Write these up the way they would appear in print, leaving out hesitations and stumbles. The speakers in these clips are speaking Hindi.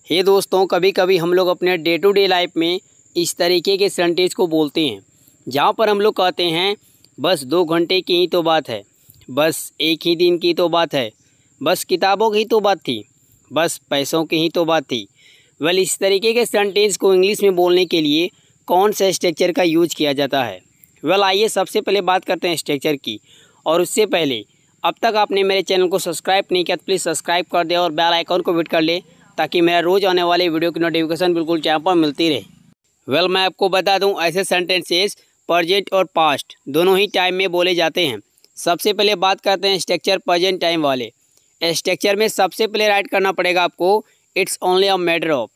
हे दोस्तों, कभी कभी हम लोग अपने डे टू डे लाइफ में इस तरीके के सेंटेंस को बोलते हैं जहाँ पर हम लोग कहते हैं बस 2 घंटे की ही तो बात है, बस एक ही दिन की तो बात है, बस किताबों की तो बात थी, बस पैसों की ही तो बात थी। वेल, इस तरीके के सेंटेंस को इंग्लिश में बोलने के लिए कौन सा स्ट्रक्चर का यूज किया जाता है? वेल, आइए सबसे पहले बात करते हैं स्ट्रक्चर की। और उससे पहले अब तक आपने मेरे चैनल को सब्सक्राइब नहीं किया तो प्लीज़ सब्सक्राइब कर दे और बेल आइकन को हिट कर ले ताकि मेरा रोज़ आने वाले वीडियो की नोटिफिकेशन बिल्कुल चैनल पर मिलती रहे। वेल, मैं आपको बता दूं, ऐसे सेंटेंसेस प्रेजेंट और पास्ट दोनों ही टाइम में बोले जाते हैं। सबसे पहले बात करते हैं स्ट्रक्चर प्रेजेंट टाइम वाले। स्ट्रक्चर में सबसे पहले राइट करना पड़ेगा आपको it's only a matter of,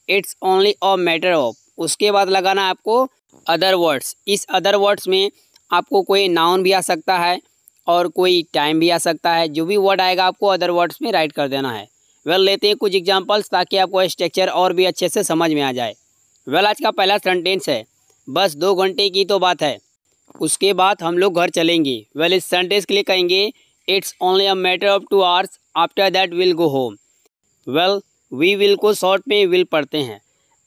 it's only a matter of. उसके बाद लगाना है आपको अदर वर्ड्स। इस अदर वर्ड्स में आपको कोई नाउन भी आ सकता है और कोई टाइम भी आ सकता है। जो भी वर्ड आएगा आपको अदर वर्ड्स में राइट कर देना है। वेल, लेते हैं कुछ एग्जांपल्स ताकि आपको स्ट्रक्चर और भी अच्छे से समझ में आ जाए। वेल, आज का पहला सेंटेंस है बस 2 घंटे की तो बात है, उसके बाद हम लोग घर चलेंगे। वेल, इस सेंटेंस के लिए कहेंगे it's only a matter of 2 hours, after that will go home. Well, we will को शॉर्ट में विल पढ़ते हैं।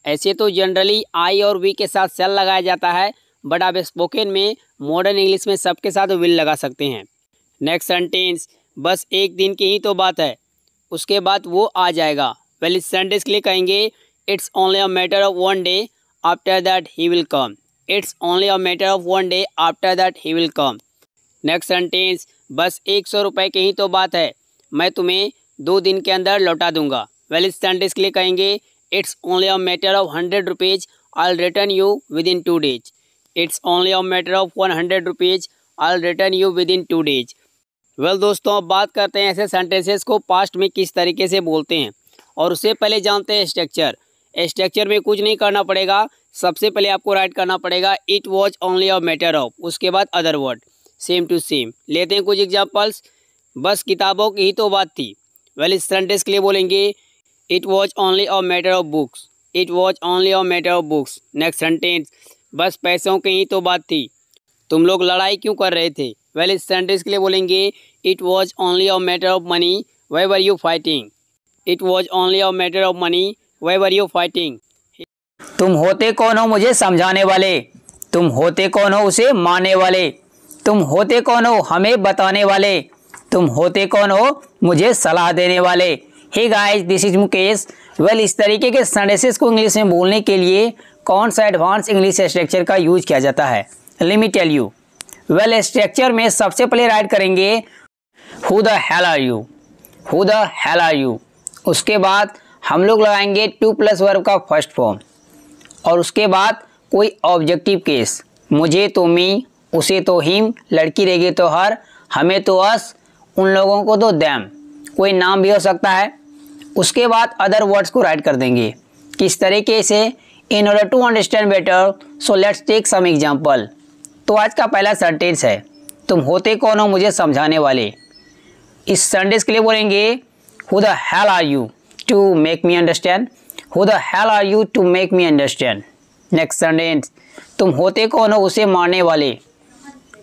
ऐसे तो जनरली आई और वी के साथ सेल लगाया जाता है, बट आप स्पोकन में मॉडर्न इंग्लिश में सबके साथ विल लगा सकते हैं। नेक्स्ट सेंटेंस बस एक दिन की ही तो बात है, उसके बाद वो आ जाएगा। वेल, इस सेंटेंस के लिए कहेंगे it's only a matter of 1 day, after that he will come. It's only a matter of 1 day, after that he will come. Next sentence बस 100 रुपये की ही तो बात है, मैं तुम्हें 2 दिन के अंदर लौटा दूंगा। वेल, इस सेंटेंस के लिए कहेंगे it's only a matter of 100 rupees, I will return you with in 2 days. It's only a matter of 100 rupees, I will return you with in 2 days. Well दोस्तों, अब बात करते हैं ऐसे सेंटेंसेस को पास्ट में किस तरीके से बोलते हैं। और उससे पहले जानते हैं स्ट्रक्चर। स्ट्रक्चर में कुछ नहीं करना पड़ेगा। सबसे पहले आपको राइट करना पड़ेगा it was only a matter of, उसके बाद other word same to same. लेते हैं कुछ एग्जाम्पल्स। बस किताबों की ही तो बात थी। वेल, इस सेंटेंस के लिए बोलेंगे it was only a matter of books, it was only a matter of books. Next sentence बस पैसों की ही तो बात थी, तुम लोग लड़ाई क्यों कर रहे थे? वेल, इस सेंटेंस के लिए बोलेंगे it was only a matter of money, why were you fighting. It was only a matter of money, why were you fighting. तुम होते कौन हो मुझे समझाने वाले, तुम होते कौन हो उसे मानने वाले, तुम होते कौन हो हमें बताने वाले, तुम होते कौन हो मुझे सलाह देने वाले। Hey guys, this is Mukesh. Well, इस तरीके के सेंटेंसेस को इंग्लिश में बोलने के लिए कौन सा एडवांस इंग्लिश स्ट्रक्चर का यूज किया जाता है? Let me tell you. Well, structure में सबसे पहले राइट करेंगे who the hell are you, who the hell are you. उसके बाद हम लोग लगाएंगे टू प्लस वर्ब का फर्स्ट फॉर्म और उसके बाद कोई ऑब्जेक्टिव केस, मुझे तो मी, उसे तो हिम, लड़की रहेगी तो हर, हमें तो अस, उन लोगों को तो दैम। कोई नाम भी हो सकता है। उसके बाद अदर वर्ड्स को राइट कर देंगे किस तरीके से, in order to understand better so let's take some example. तो आज का पहला सेंटेंस है तुम होते कौन हो मुझे समझाने वाले। इस सेंटेंस के लिए बोलेंगे who the hell are you to make me understand, who the hell are you to make me understand. Next sentence तुम होते कौन हो उसे मारने वाले।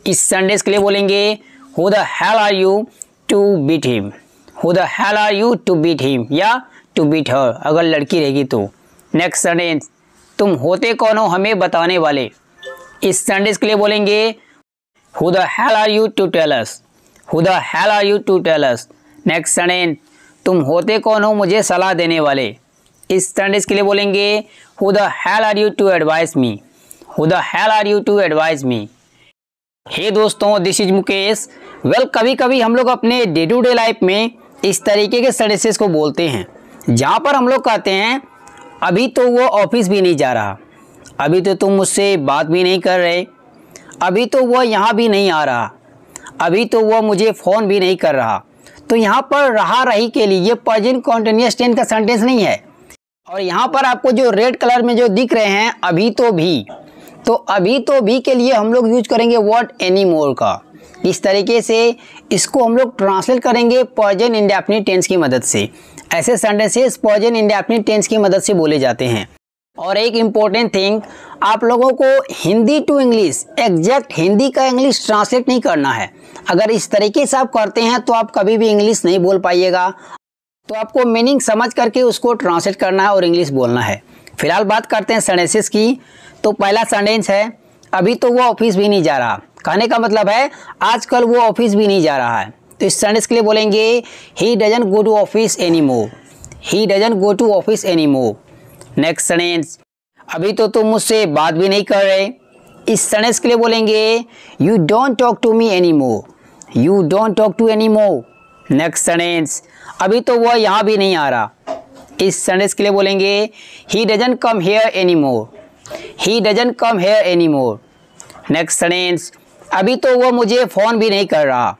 इस सेंटेंस के लिए बोलेंगे who the hell are you to beat him, who the hell are you to beat him या टू बीट हर अगर लड़की रहेगी तो। नेक्स्ट सेंटेंस तुम होते कौन हो हमें बताने वाले। इस सेंटेंस के लिए बोलेंगे who the hell are you to tell us, who the hell are you to tell us. Next sentence तुम होते कौन हो मुझे सलाह देने वाले। इस सेंटेंस के लिए बोलेंगे who the hell are you to advise me, who the hell are you to advise me. Hey दोस्तों, दिस इज मुकेश। वेल, कभी कभी हम लोग अपने डे टू डे लाइफ में इस तरीके के सेंटेंसेस को बोलते हैं जहाँ पर हम लोग कहते हैं अभी तो वो ऑफिस भी नहीं जा रहा, अभी तो तुम मुझसे बात भी नहीं कर रहे, अभी तो वो यहाँ भी नहीं आ रहा, अभी तो वो मुझे फ़ोन भी नहीं कर रहा। तो यहाँ पर रहा रही के लिए ये प्रेजेंट कॉन्टिन्यूअस टेंस का सेंटेंस नहीं है। और यहाँ पर आपको जो रेड कलर में जो दिख रहे हैं अभी तो भी, तो अभी तो भी के लिए हम लोग यूज करेंगे व्हाट एनी मोर का। इस तरीके से इसको हम लोग ट्रांसलेट करेंगे प्रेजेंट इंडेफिनिट टेंस की मदद से। ऐसे सेंटेंसेस प्रेजेंट इंडेफिनिट टेंस की मदद से बोले जाते हैं। और एक इम्पोर्टेंट थिंग, आप लोगों को Hindi to English exact Hindi का इंग्लिश ट्रांसलेट नहीं करना है। अगर इस तरीके से आप करते हैं तो आप कभी भी इंग्लिश नहीं बोल पाइएगा। तो आपको मीनिंग समझ करके उसको ट्रांसलेट करना है और इंग्लिश बोलना है। फिलहाल बात करते हैं सेंटेंसेस की। तो पहला सेंटेंस है, अभी तो वो ऑफिस भी नहीं जा रहा। कहने का मतलब है आजकल वो ऑफिस भी नहीं जा रहा है। तो इस सेंटेंस के लिए बोलेंगे he doesn't go to office any more. He doesn't go to office any more. Next sentence, अभी तो तुम मुझसे बात भी नहीं कर रहे। इस सेंटेंस के लिए बोलेंगे you don't talk to me any more. You don't talk to any more. Next sentence, अभी तो वह यहाँ भी नहीं आ रहा। इस सेंटेंस के लिए बोलेंगे he doesn't come here any more. He doesn't come here any more. Next sentence, अभी तो वह मुझे फ़ोन भी नहीं कर रहा।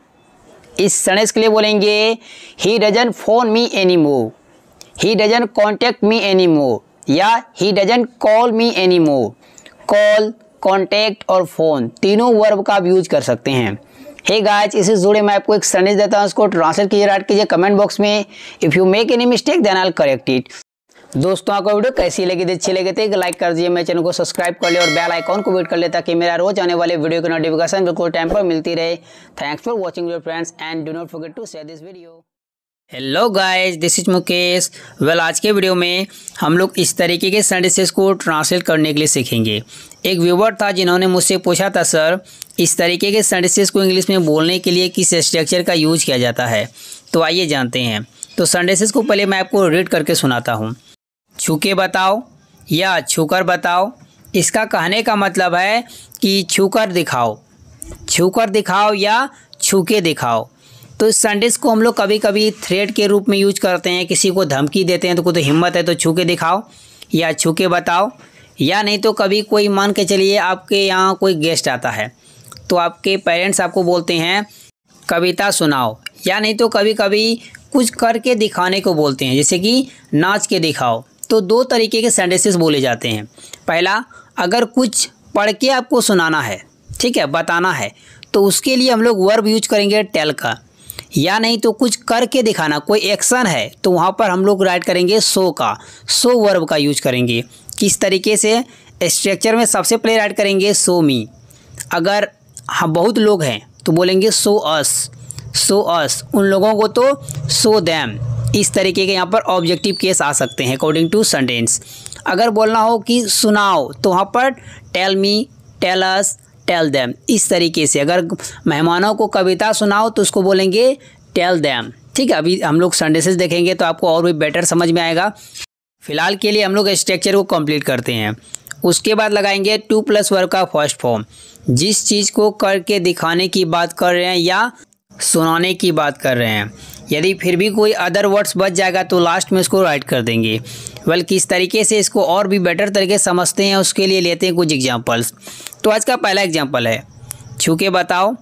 इस सेंटेंस के लिए बोलेंगे he doesn't phone me any more. He doesn't contact me any more या he doesn't call me any more. Call, contact और फ़ोन तीनों वर्ब का आप यूज कर सकते हैं। हे गाइस, इससे जुड़े मैं आपको एक सेंटेंस देता हूँ, उसको ट्रांसलेट कीजिए, राइट कीजिए कमेंट बॉक्स में। If you make any mistake then I will correct it. दोस्तों, आपको वीडियो कैसी लगी? अच्छी लगी तो एक लाइक कर दीजिए, मेरे चैनल को सब्सक्राइब कर ले और बेल आइकॉन को हिट कर ले ताकि मेरा रोज आने वाले वीडियो की नोटिफिकेशन बिल्कुल टाइम पर मिलती रहे। Thanks for watching your friends and do not forget to share this video. Hello guys, this is Mukesh. आज के वीडियो में हम लोग इस तरीके के सेंटेंसेस को ट्रांसलेट करने के लिए सीखेंगे। एक व्यूअर था जिन्होंने मुझसे पूछा था, सर इस तरीके के सेंटेंसेस को इंग्लिश में बोलने के लिए किस स्ट्रक्चर का यूज किया जाता है। तो आइए जानते हैं। तो सेंटेंसेस को पहले मैं आपको रीड करके सुनाता हूँ। छू के बताओ या छूकर बताओ। इसका कहने का मतलब है कि छूकर दिखाओ, छूकर दिखाओ या छू के दिखाओ। तो इस सेंटेंस को हम लोग कभी कभी थ्रेट के रूप में यूज करते हैं। किसी को धमकी देते हैं तो कोई तो हिम्मत है तो छू के दिखाओ या छू के बताओ। या नहीं तो कभी कोई मान के चलिए आपके यहाँ कोई गेस्ट आता है तो आपके पेरेंट्स आपको बोलते हैं कविता सुनाओ। या नहीं तो कभी कभी कुछ करके दिखाने को बोलते हैं, जैसे कि नाच के दिखाओ। तो दो तरीके के सेंटेंसेस बोले जाते हैं। पहला, अगर कुछ पढ़ के आपको सुनाना है, ठीक है, बताना है, तो उसके लिए हम लोग वर्ब यूज करेंगे टेल का। या नहीं तो कुछ करके दिखाना, कोई एक्शन है तो वहाँ पर हम लोग राइट करेंगे शो का, शो वर्ब का यूज करेंगे। किस तरीके से? स्ट्रक्चर में सबसे पहले राइट करेंगे शो मी। अगर हम बहुत लोग हैं तो बोलेंगे शो अस, शो अस। उन लोगों को तो शो देम। इस तरीके के यहाँ पर ऑब्जेक्टिव केस आ सकते हैं अकॉर्डिंग टू सेंटेंस। अगर बोलना हो कि सुनाओ तो वहाँ पर tell me, tell us, tell them. इस तरीके से अगर मेहमानों को कविता सुनाओ तो उसको बोलेंगे टेल देम। ठीक है, अभी हम लोग सेंटेंसेस देखेंगे तो आपको और भी बेटर समझ में आएगा। फिलहाल के लिए हम लोग स्ट्रक्चर को कंप्लीट करते हैं। उसके बाद लगाएंगे टू प्लस वर्ब का फर्स्ट फॉर्म। जिस चीज़ को करके दिखाने की बात कर रहे हैं या सुनाने की बात कर रहे हैं, यदि फिर भी कोई अदर वर्ड्स बच जाएगा तो लास्ट में इसको राइट कर देंगे। किस तरीके से इसको और भी बेटर तरीके से समझते हैं उसके लिए लेते हैं कुछ एग्जांपल्स। तो आज का पहला एग्जांपल है छू के बताओ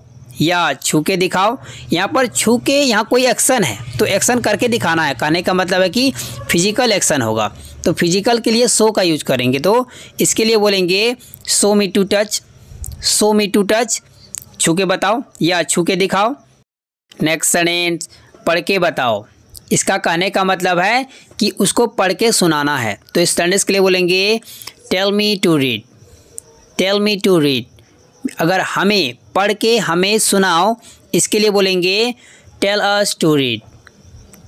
या छू के दिखाओ। यहाँ पर छू के यहाँ कोई एक्शन है तो एक्शन करके दिखाना है। कहने का मतलब है कि फिजिकल एक्शन होगा, तो फिजिकल के लिए शो का यूज करेंगे। तो इसके लिए बोलेंगे show me to touch, show me to touch. छू के बताओ या छू के दिखाओ। नेक्स्ट सेंटेंस, पढ़ के बताओ। इसका कहने का मतलब है कि उसको पढ़ के सुनाना है। तो इस सेंटेंस के लिए बोलेंगे tell me to read, tell me to read. अगर हमें पढ़ के हमें सुनाओ, इसके लिए बोलेंगे tell us to read,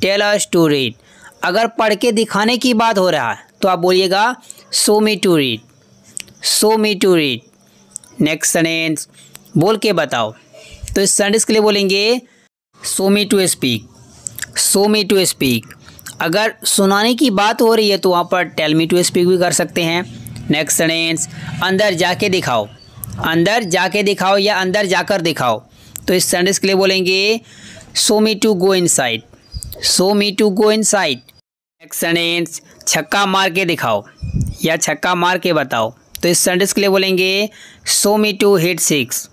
tell us to read. अगर पढ़ के दिखाने की बात हो रहा है तो आप बोलिएगा show me to read, show me to read. Next sentence, बोल के बताओ। तो इस सेंटेंस के लिए बोलेंगे show me to speak, show me to speak. अगर सुनाने की बात हो रही है तो वहाँ पर टेल मी टू स्पीक भी कर सकते हैं। नेक्स्ट सेंटेंस, अंदर जाके दिखाओ, अंदर जाके दिखाओ या अंदर जाकर दिखाओ। तो इस सेंटेंस के लिए बोलेंगे show me to go inside, show me to go inside. Next sentence, छक्का मार के दिखाओ या छक्का मार के बताओ। तो इस सेंटेंस के लिए बोलेंगे show me to hit six,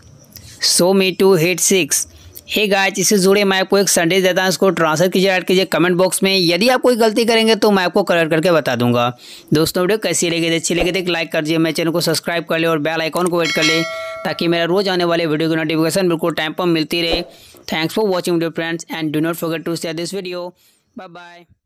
show me to hit six. Hey guys, इससे जुड़े मैं आपको एक सेंटेंस देता हूँ, इसको ट्रांसलेट कीजिए, ऐड कीजिए कमेंट बॉक्स में। यदि आप कोई गलती करेंगे तो मैं आपको करेक्ट करके बता दूंगा। दोस्तों, वीडियो कैसी लगी? अच्छी लगी तो एक लाइक कर दीजिए, मेरे चैनल को सब्सक्राइब कर ले और बेल आइकॉन को हिट कर ले ताकि मेरा रोज आने वाले वीडियो की नोटिफिकेशन बिल्कुल टाइम पर मिलती रहे। Thanks for watching video friends and do not forget to share this video. Bye bye.